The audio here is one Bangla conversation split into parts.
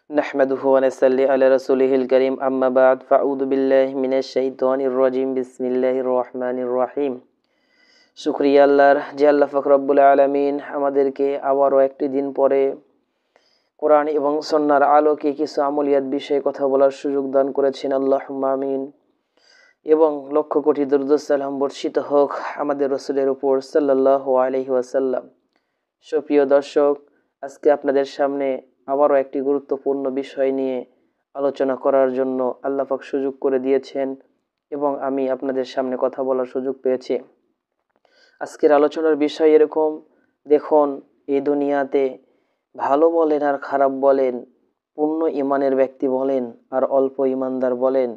نحمده ونصلي على رسوله الكريم أما بعد فأعوذ بالله من الشيطان الرجيم بسم الله الرحمن الرحيم শুকরিয়া আল্লাহর যে আল্লাহ পাক রব্বুল আলামিন আমাদেরকে আবারও একটি দিন পরে কোরআন এবং সুন্নাহর আলোকে কিছু আমলিয়াত বিষয়ে কথা বলার সুযোগ দান করেছেন। আল্লাহুম্মা আমিন। এবং লক্ষ কোটি দরুদ সালাম বর্ষিত হোক আমাদের রাসূলের উপর সাল্লাল্লাহু আলাইহি ওয়াসাল্লাম। সুপ্রিয় দর্শক, আজকে আপনাদের সামনে আবারও একটি গুরুত্বপূর্ণ বিষয় নিয়ে আলোচনা করার জন্য আল্লাহ পাক সুযোগ করে দিয়েছেন এবং আমি আপনাদের সামনে কথা বলার সুযোগ পেয়েছি। আজকের আলোচনার বিষয় এরকম, দেখুন, এই দুনিয়াতে ভালো বলেন আর খারাপ বলেন, পূর্ণ ইমানের ব্যক্তি বলেন আর অল্প ইমানদার বলেন,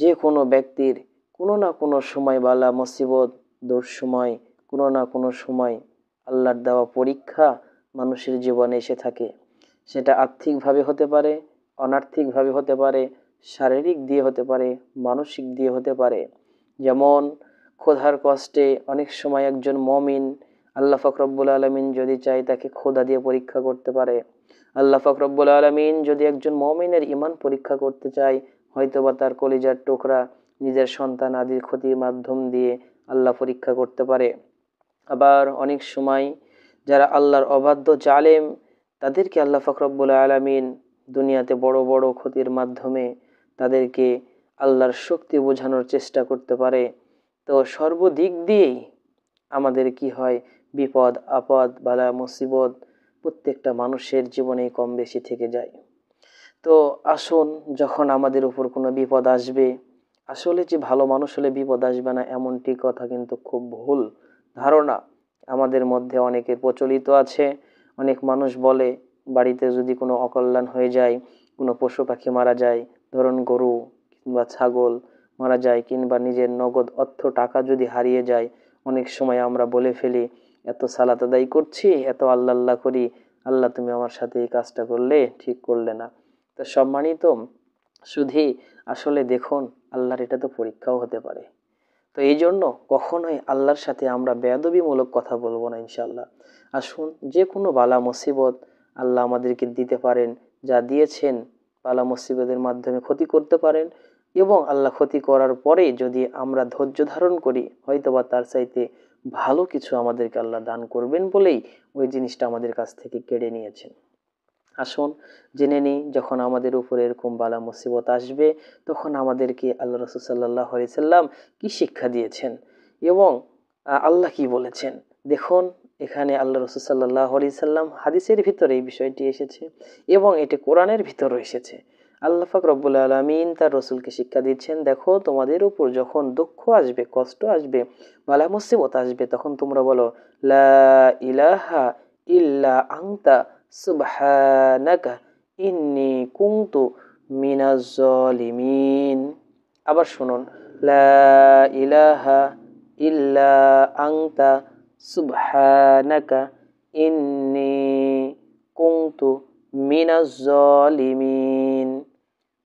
যে কোনো ব্যক্তির কোনো না কোনো সময় বালা মুসিবত, দুঃসময়, কোনো না কোনো সময় আল্লাহর দেওয়া পরীক্ষা মানুষের জীবনে এসে থাকে। সেটা আর্থিকভাবে হতে পারে, অনার্থিকভাবে হতে পারে, শারীরিক দিয়ে হতে পারে, মানসিক দিয়ে হতে পারে। যেমন ক্ষুধার কষ্টে অনেক সময় একজন মুমিন আল্লাহ পাক রব্বুল আলামিন যদি চায় তাকে ক্ষুধা দিয়ে পরীক্ষা করতে পারে। আল্লাহ পাক রব্বুল আলামিন যদি একজন মুমিনের ঈমান পরীক্ষা করতে চায়, হয়তোবা তার কলিজার টুকরা নিজের সন্তান আদির ক্ষতির মাধ্যম দিয়ে আল্লাহ পরীক্ষা করতে পারে। আবার অনেক সময় যারা আল্লাহর অবাধ্য জালেম, তাদেরকে আল্লাহ পাক রব্বুল আলামিন দুনিয়াতে বড় বড় ক্ষতির মাধ্যমে তাদেরকে আল্লাহর শক্তি বোঝানোর চেষ্টা করতে পারে। তো সর্বদিক দিয়েই আমাদের কি হয়, বিপদ আপদ বালা মুসিবত প্রত্যেকটা মানুষের জীবনেই কম বেশি থেকে যায়। তো আসুন, যখন আমাদের উপর কোনো বিপদ আসবে, আসলে যে ভালো মানুষ হলে বিপদ আসবে না এমনটি কথা কিন্তু খুব ভুল ধারণা আমাদের মধ্যে অনেকের প্রচলিত আছে। অনেক মানুষ বলে, বাড়িতে যদি কোনো অকল্যাণ হয়ে যায়, কোনো পশু পাখি মারা যায়, ধরুন গরু কিংবা ছাগল মারা যায়, কিংবা নিজের নগদ অর্থ টাকা যদি হারিয়ে যায়, অনেক সময় আমরা বলে ফেলি, এত সালাত আদায় করছি, এত আল্লাহ আল্লাহ করি, আল্লাহ তুমি আমার সাথে এই কাজটা করলে, ঠিক করলে না। তো সম্মানিত শুধু আসলে দেখুন, আল্লাহর এটা তো পরীক্ষাও হতে পারে। তো এই জন্য কখনোই আল্লাহর সাথে আমরা বেয়াদবিমূলক কথা বলবো না ইনশাআল্লাহ। আসুন, যে কোনো বালা মুসিবত আল্লাহ আমাদেরকে দিতে পারেন, যা দিয়েছেন বালা মুসিবতের মাধ্যমে ক্ষতি করতে পারেন, এবং আল্লাহ ক্ষতি করার পরে যদি আমরা ধৈর্য ধারণ করি, হয়তোবা তার চাইতে ভালো কিছু আমাদেরকে আল্লাহ দান করবেন বলেই ওই জিনিসটা আমাদের কাছ থেকে কেড়ে নিয়েছেন। আসুন জেনে নিই, যখন আমাদের উপরে এরকম বালা মুসিবত আসবে, তখন আমাদেরকে আল্লাহ রাসূল সাল্লাল্লাহু আলাইহি সাল্লাম কি শিক্ষা দিয়েছেন এবং আল্লাহ কি বলেছেন। দেখুন, এখানে আল্লাহ রাসূল সাল্লাল্লাহু আলাইহি সাল্লাম হাদিসের ভিতরে এই বিষয়টি এসেছে এবং এটি কোরআনের ভিতরে এসেছে। আল্লাহ পাক রব্বুল আলামিন তার রাসূলকে শিক্ষা দিচ্ছেন, দেখো, তোমাদের উপর যখন দুঃখ আসবে, কষ্ট আসবে, বালা মুসিবত আসবে, তখন তোমরা বলো, লা ইলাহা ইল্লা আনতা সুবহানাকা ইন্নী কুনতু মিনাজ জালিমিন। আবার শুনুন, লা ইলাহা ইল্লা আনতা সুবহানাকা ইন্নী কুনতু মিনাজ জালিমিন।